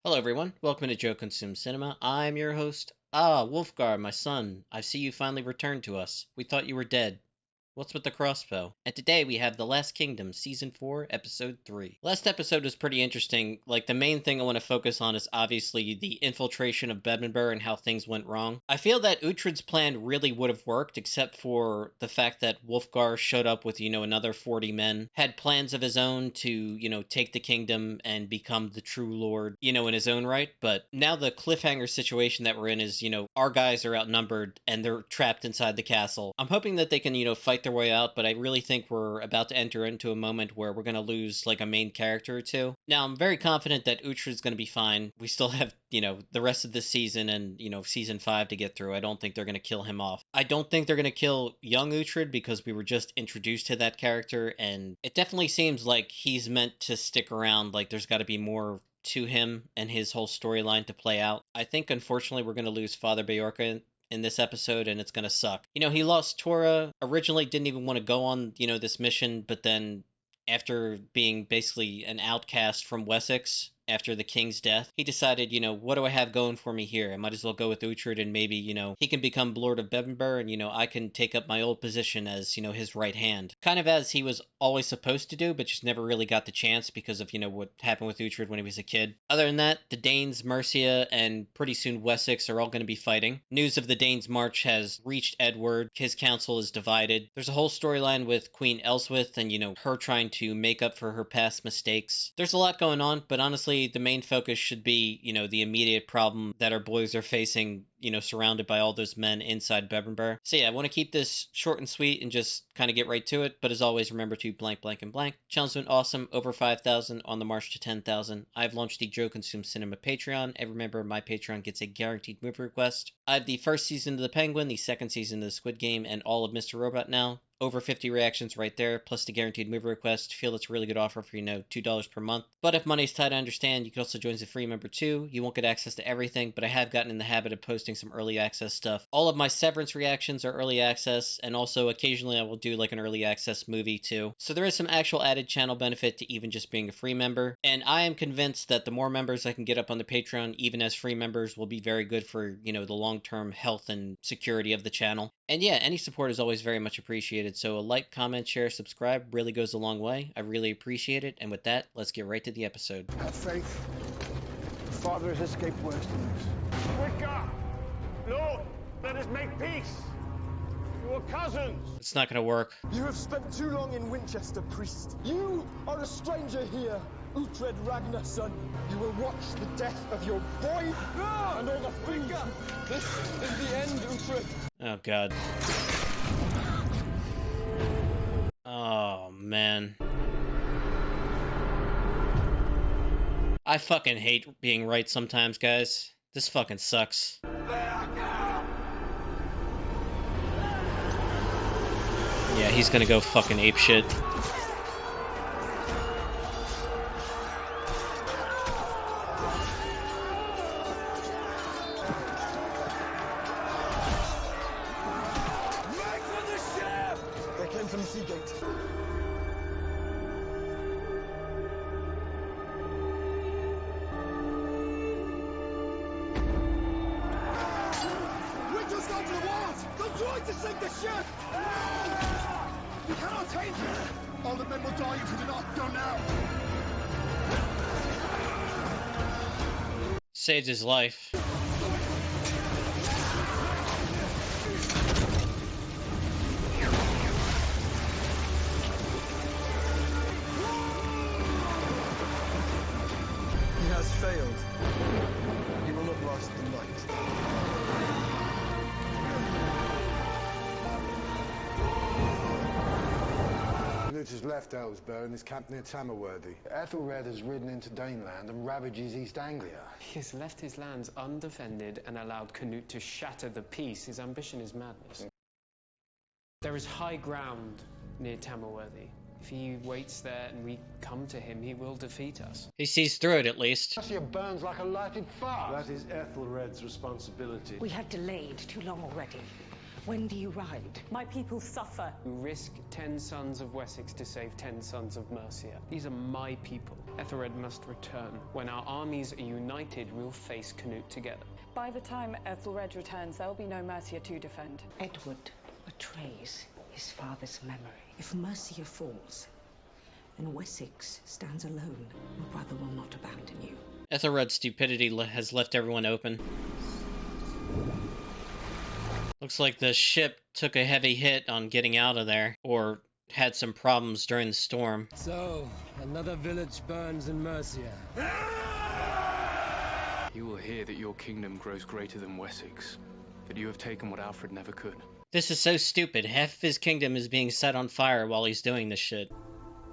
Hello, everyone. Welcome to Joe Consumes Cinema. I'm your host. Wolfgar, my son. I see you finally returned to us. We thought you were dead. What's with the crossbow? And today we have The Last Kingdom, Season 4, Episode 3. Last episode was pretty interesting. The main thing I want to focus on is obviously the infiltration of Bedminster and how things went wrong. I feel that Uhtred's plan really would have worked, except for the fact that Wolfgar showed up with, another 40 men, had plans of his own to, take the kingdom and become the true lord, in his own right. But now the cliffhanger situation that we're in is, our guys are outnumbered and they're trapped inside the castle. I'm hoping that they can, fight their way out, but I really think we're about to enter into a moment where we're going to lose a main character or two. Now, I'm very confident that Uhtred's going to be fine. We still have, the rest of this season and, season 5 to get through. I don't think they're going to kill him off. I don't think they're going to kill young Uhtred because we were just introduced to that character, and it definitely seems like he's meant to stick around. There's got to be more to him and his whole storyline to play out. I think, unfortunately, we're going to lose Father Beorca in this episode, and it's gonna suck. He lost Tora, originally didn't even want to go on, this mission, but then after being basically an outcast from Wessex after the king's death, he decided, what do I have going for me here? I might as well go with Uhtred, and maybe, he can become Lord of Bedminster, and, I can take up my old position as, his right hand. Kind of as he was always supposed to do, but just never really got the chance because of, what happened with Uhtred when he was a kid. Other than that, the Danes, Mercia, and pretty soon Wessex are all going to be fighting. News of the Danes' march has reached Edward. His council is divided. There's a whole storyline with Queen Elswith and, her trying to make up for her past mistakes. There's a lot going on, but honestly, the main focus should be, the immediate problem that our boys are facing, surrounded by all those men inside Bedminster. So yeah, I want to keep this short and sweet and just kind of get right to it. But as always, remember to blank, blank, and blank. Channel's been awesome. Over 5,000 on the march to 10,000. I've launched the Joe Consumes Cinema Patreon. Every member of my Patreon gets a guaranteed movie request. I have the first season of The Penguin, the second season of The Squid Game, and all of Mr. Robot now. Over 50 reactions right there, plus the guaranteed movie request. Feel it's a really good offer for, $2 per month. But if money's tight, I understand. You can also join as a free member too. You won't get access to everything, but I have gotten in the habit of posting some early access stuff. All of my Severance reactions are early access, and also occasionally I will do an early access movie too. So there is some actual added channel benefit to even just being a free member. And I am convinced that the more members I can get up on the Patreon, even as free members, will be very good for, the long-term health and security of the channel. And yeah, any support is always very much appreciated. So a like, comment, share, subscribe really goes a long way. I really appreciate it. And with that, let's get right to the episode. Have faith. The father has escaped worse than this. Quicker! Lord, let us make peace. You are cousins. It's not gonna work. You have spent too long in Winchester, priest. You are a stranger here, Uhtred Ragnarson. You will watch the death of your boy and all the fools. This is the end, Uhtred. Oh, God. Oh, man. I fucking hate being right sometimes, guys. This fucking sucks. Yeah, he's gonna go fucking apeshit. They came from the sea gate. We just go to the walls! They'll try to sink the ship! We cannot take it! All the men will die if we do not go now! Saved his life. He has failed. He will not last the night. Knut has left Ellsbury and is camped near Tamerworthy. Ethelred has ridden into Daneland and ravages East Anglia. He has left his lands undefended and allowed Canute to shatter the peace. His ambition is madness. There is high ground near Tamerworthy. If he waits there and we come to him, he will defeat us. He sees through it, at least. Mercia burns like a lighted fire. That is Ethelred's responsibility. We have delayed too long already. When do you ride? My people suffer. You risk 10 sons of Wessex to save 10 sons of Mercia. These are my people. Ethelred must return. When our armies are united, we'll face Canute together. By the time Ethelred returns, there'll be no Mercia to defend. Edward betrays his father's memory. If Mercia falls, then Wessex stands alone. Your brother will not abandon you. Ethelred's stupidity has left everyone open. Looks like the ship took a heavy hit on getting out of there, or had some problems during the storm. So, another village burns in Mercia. You will hear that your kingdom grows greater than Wessex, that you have taken what Alfred never could. This is so stupid. Half of his kingdom is being set on fire while he's doing this shit.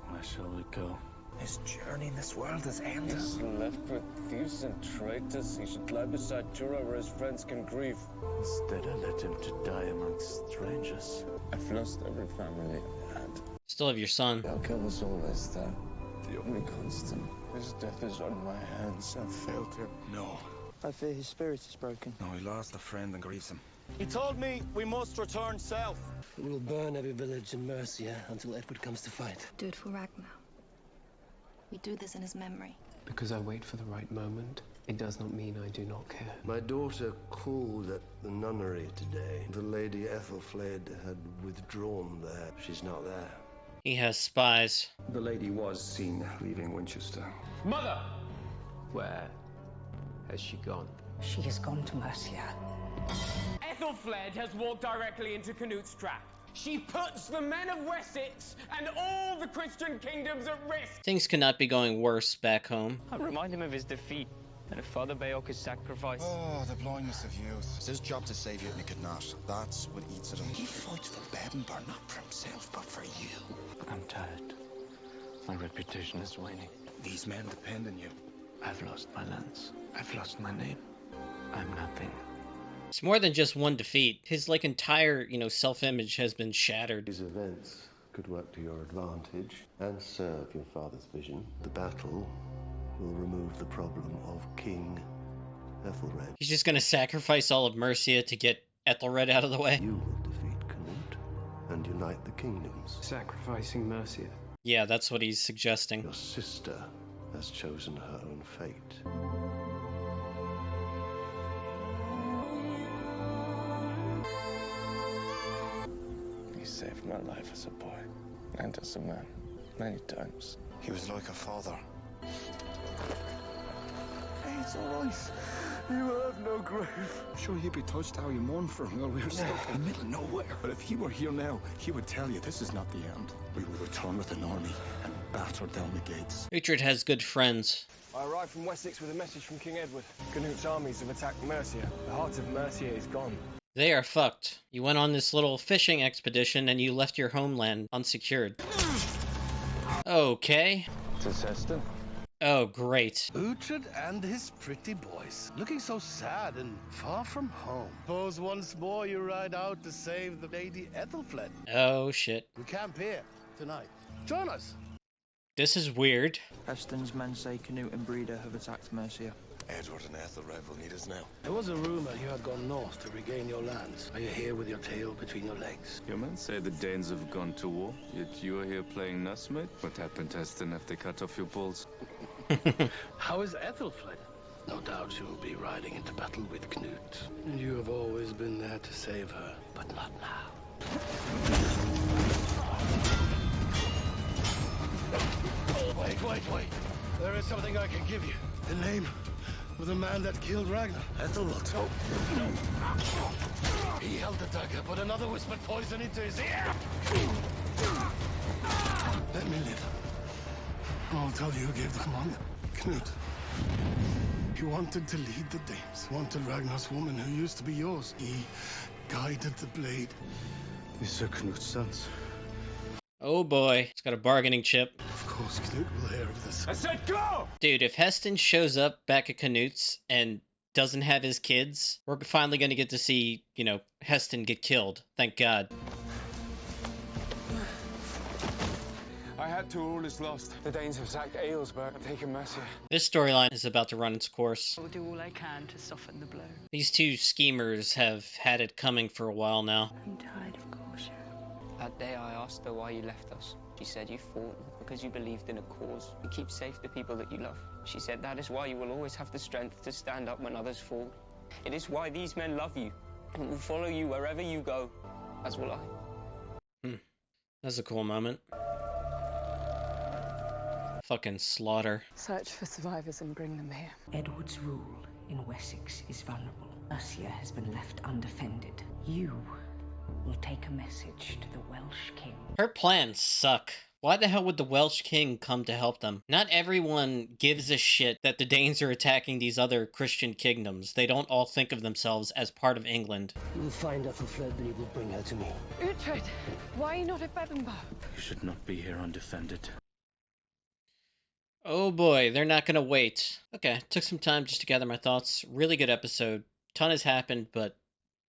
Where shall it go? His journey in this world has ended. He's left with thieves and traitors. He should lie beside Jura where his friends can grieve. Instead, I let him to die amongst strangers. I've lost every family I had. Still have your son. Belka was always there. The only constant. His death is on my hands. I've failed him. No. I fear his spirit is broken. No, he lost a friend and grieves him. He told me we must return south. We will burn every village in Mercia until Edward comes to fight. Do it for Ragnar. We do this in his memory. Because I wait for the right moment, it does not mean I do not care. My daughter called at the nunnery today. The Lady Ethelflaed had withdrawn there. She's not there. He has spies. The lady was seen leaving Winchester. Mother! Where has she gone? She has gone to Mercia. Ethelflaed has walked directly into Canute's trap. She puts the men of Wessex and all the Christian kingdoms at risk. Things cannot be going worse back home. I remind him of his defeat and of Father Beocca's sacrifice. Oh, the blindness of youth. It's his job to save you, and he could not. That's what eats at him. He fights for Bedenbar, not for himself, but for you. I'm tired. My reputation is waning. These men depend on you. I've lost my lands. I've lost my name. I'm nothing. It's more than just one defeat. His, entire, self-image has been shattered. These events could work to your advantage and serve your father's vision. The battle will remove the problem of King Ethelred. He's just gonna sacrifice all of Mercia to get Ethelred out of the way. You will defeat Canute and unite the kingdoms. Sacrificing Mercia. Yeah, that's what he's suggesting. Your sister has chosen her own fate. He saved my life as a boy and as a man, many times. He was like a father. Hey, it's all right. You have no grave. Sure, he'd be touched how you mourn for him while we were stuck in the middle of nowhere. But if he were here now, he would tell you this is not the end. We will return with an army and batter down the gates. Uhtred has good friends. I arrived from Wessex with a message from King Edward. Canute's armies have attacked Mercia. The heart of Mercia is gone. They are fucked. You went on this little fishing expedition and you left your homeland unsecured. Okay. Tis Heston. Oh, great. Uhtred and his pretty boys, looking so sad and far from home. Suppose once more you ride out to save the Lady Ethelflaed. Oh, shit. We camp here tonight. Join us. This is weird. Heston's men say Canute and Breda have attacked Mercia. Edward and Ethelred will need us now. There was a rumor you had gone north to regain your lands. Are you here with your tail between your legs? Your men say the Danes have gone to war, yet you are here playing nursemaid? What happened, Heston, if they cut off your balls? How is Ethelflaed? No doubt you will be riding into battle with Canute. And you have always been there to save her, but not now. Wait. There is something I can give you. The name of the man that killed Ragnar. Ethelwald. No. He held the dagger, but another whispered poison into his ear. Let me live. I'll tell you who gave the command. Canute. He wanted to lead the Danes. Wanted Ragnar's woman who used to be yours. He guided the blade. These are Canute's sons. Oh boy, it's got a bargaining chip. Of course, Canute will hear of this. I said go! Dude, if Heston shows up back at Canute's and doesn't have his kids, we're finally gonna get to see, Heston get killed. Thank God. I had that too, all is lost. The Danes have sacked Aylesbury and taken Mercia. This storyline is about to run its course. I'll do all I can to soften the blow. These two schemers have had it coming for a while now. I'm tired of caution. That day I asked her why you left us. She said you fought because you believed in a cause. You keep safe the people that you love. She said that is why you will always have the strength to stand up when others fall. It is why these men love you and will follow you wherever you go, as will I. That's a cool moment. Fucking slaughter. Search for survivors and bring them here. Edward's rule in Wessex is vulnerable. Mercia has been left undefended. You will take a message to the Welsh king. Her plans suck. Why the hell would the Welsh king come to help them? Not everyone gives a shit that the Danes are attacking these other Christian kingdoms. They don't all think of themselves as part of England. You will find Ethelfled and you will bring her to me. Uhtred, why are you not at Bebbanburg? You should not be here undefended. Oh boy, they're not gonna wait. Okay, took some time just to gather my thoughts. Really good episode. Ton has happened, but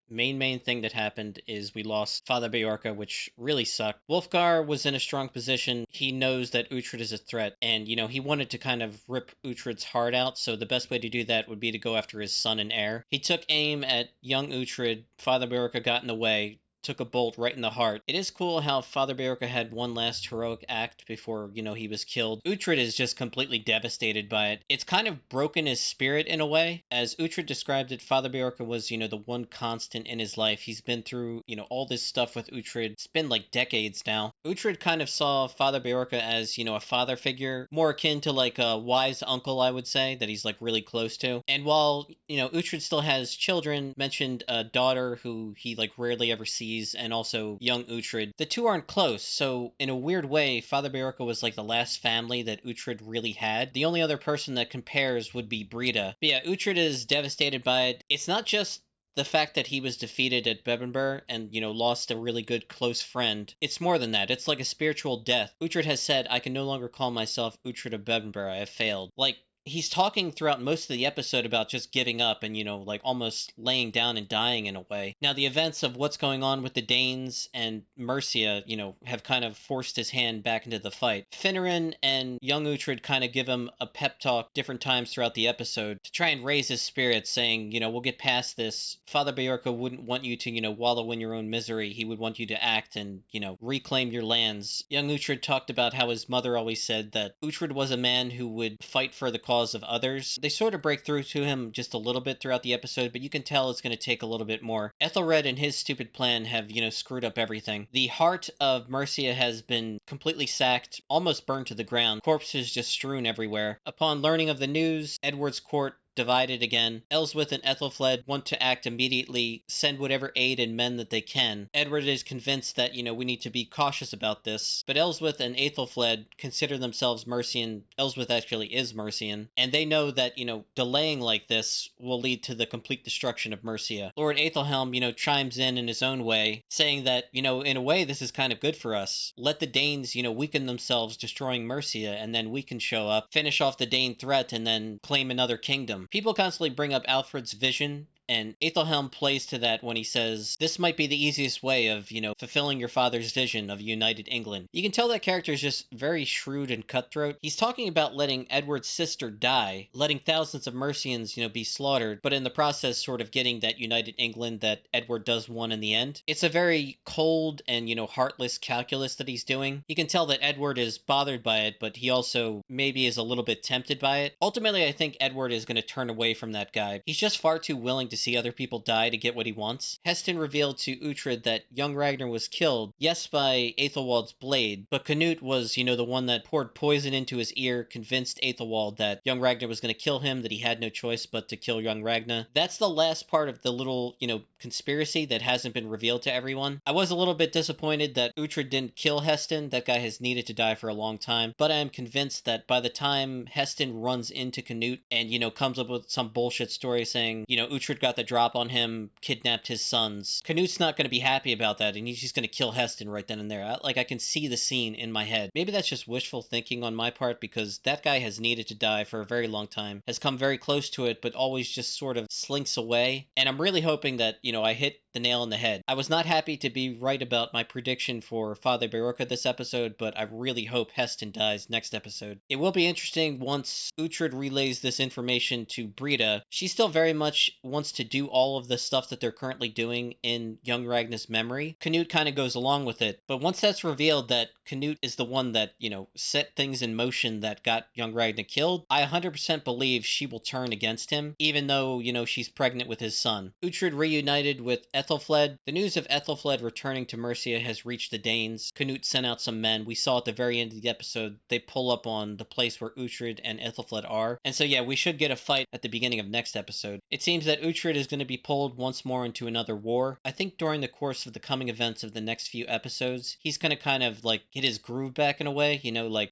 main thing that happened is we lost Father Beorca, which really sucked. Wulfgar was in a strong position. He knows that Uhtred is a threat, and, you know, he wanted to kind of rip Uhtred's heart out, so the best way to do that would be to go after his son and heir. He took aim at young Uhtred. Father Beorca got in the way, took a bolt right in the heart. It is cool how Father Beorca had one last heroic act before, you know, he was killed. Uhtred is just completely devastated by it. It's kind of broken his spirit in a way. As Uhtred described it, Father Beorca was, you know, the one constant in his life. He's been through, you know, all this stuff with Uhtred. It's been like decades now. Uhtred kind of saw Father Beorca as, you know, a father figure, more akin to like a wise uncle, I would say, that he's like really close to. And while, you know, Uhtred still has children, mentioned a daughter who he like rarely ever sees, and also young Uhtred. The two aren't close, so in a weird way, Father Beorca was like the last family that Uhtred really had. The only other person that compares would be Brida. But yeah, Uhtred is devastated by it. It's not just the fact that he was defeated at Bebbanburg and, you know, lost a really good close friend. It's more than that. It's like a spiritual death. Uhtred has said, I can no longer call myself Uhtred of Bebbanburg. I have failed. Like, he's talking throughout most of the episode about just giving up and, you know, like almost laying down and dying in a way. Now, the events of what's going on with the Danes and Mercia, you know, have kind of forced his hand back into the fight. Finneran and young Uhtred kind of give him a pep talk different times throughout the episode to try and raise his spirits, saying, you know, we'll get past this. Father Beorca wouldn't want you to, you know, wallow in your own misery. He would want you to act and, you know, reclaim your lands. Young Uhtred talked about how his mother always said that Uhtred was a man who would fight for the cause of others. They sort of break through to him just a little bit throughout the episode, but you can tell it's going to take a little bit more. Ethelred and his stupid plan have, you know, screwed up everything. The heart of Mercia has been completely sacked, almost burned to the ground. Corpses just strewn everywhere. Upon learning of the news, Edward's court divided again. Elswith and Ethelfled want to act immediately, send whatever aid and men that they can. Edward is convinced that, you know, we need to be cautious about this, but Elswith and Ethelfled consider themselves Mercian. Elswith actually is Mercian, and they know that, you know, delaying like this will lead to the complete destruction of Mercia. Lord Aethelhelm, you know, chimes in his own way, saying that, you know, in a way this is kind of good for us. Let the Danes, you know, weaken themselves destroying Mercia, and then we can show up, finish off the Dane threat, and then claim another kingdom. People constantly bring up Alfred's vision, and Aethelhelm plays to that when he says, this might be the easiest way of, you know, fulfilling your father's vision of a united England. You can tell that character is just very shrewd and cutthroat. He's talking about letting Edward's sister die, letting thousands of Mercians, you know, be slaughtered, but in the process sort of getting that united England that Edward does want in the end. It's a very cold and, you know, heartless calculus that he's doing. You can tell that Edward is bothered by it, but he also maybe is a little bit tempted by it. Ultimately, I think Edward is going to turn away from that guy. He's just far too willing to see other people die to get what he wants. Heston revealed to Uhtred that young Ragnar was killed, yes, by Aethelwald's blade, but Canute was, you know, the one that poured poison into his ear, convinced Aethelwald that young Ragnar was going to kill him, that he had no choice but to kill young Ragnar. That's the last part of the little, you know, conspiracy that hasn't been revealed to everyone. I was a little bit disappointed that Uhtred didn't kill Heston. That guy has needed to die for a long time, but I am convinced that by the time Heston runs into Canute and, you know, comes up with some bullshit story saying, you know, Uhtred got the drop on him, kidnapped his sons, Canute's not going to be happy about that, and he's just going to kill Heston right then and there. I can see the scene in my head. Maybe that's just wishful thinking on my part, because that guy has needed to die for a very long time, has come very close to it, but always just sort of slinks away. And I'm really hoping that, you know, I hit the nail on the head. I was not happy to be right about my prediction for Father Beroka this episode, but I really hope Heston dies next episode. It will be interesting once Uhtred relays this information to Brida. She still very much wants to do all of the stuff that they're currently doing in young Ragnar's memory. Canute kind of goes along with it, but once that's revealed that Canute is the one that, set things in motion that got young Ragnar killed, I 100% believe she will turn against him, even though, she's pregnant with his son. Uhtred reunited with Ethelfled. The news of Ethelfled returning to Mercia has reached the Danes. Canute sent out some men. We saw at the very end of the episode, they pull up on the place where Uhtred and Ethelfled are. And so yeah, we should get a fight at the beginning of next episode. It seems that Uhtred is going to be pulled once more into another war. I think during the course of the coming events of the next few episodes, he's going to kind of get his groove back in a way,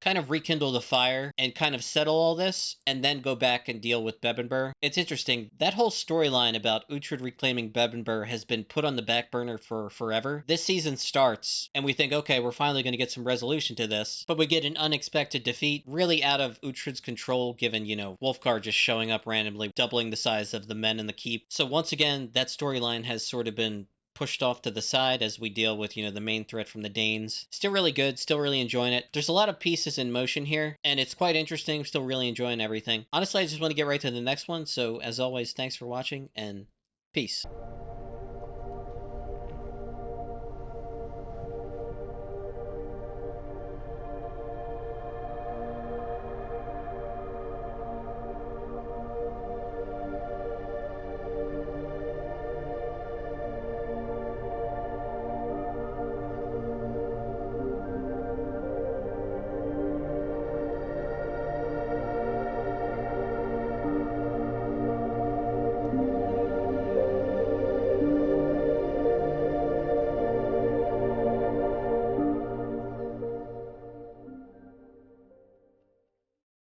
kind of rekindle the fire and kind of settle all this and then go back and deal with Bebbanburg. It's interesting. That whole storyline about Uhtred reclaiming Bebbanburg has been put on the back burner for forever. This season starts and we think, okay, we're finally going to get some resolution to this, but we get an unexpected defeat really out of Uhtred's control given, Wulfgar just showing up randomly, doubling the size of the men in the keep. So once again, that storyline has sort of been pushed off to the side as we deal with, the main threat from the Danes. Still really good, still really enjoying it. There's a lot of pieces in motion here, and it's quite interesting, still really enjoying everything. Honestly, I just want to get right to the next one, so as always, thanks for watching, and peace.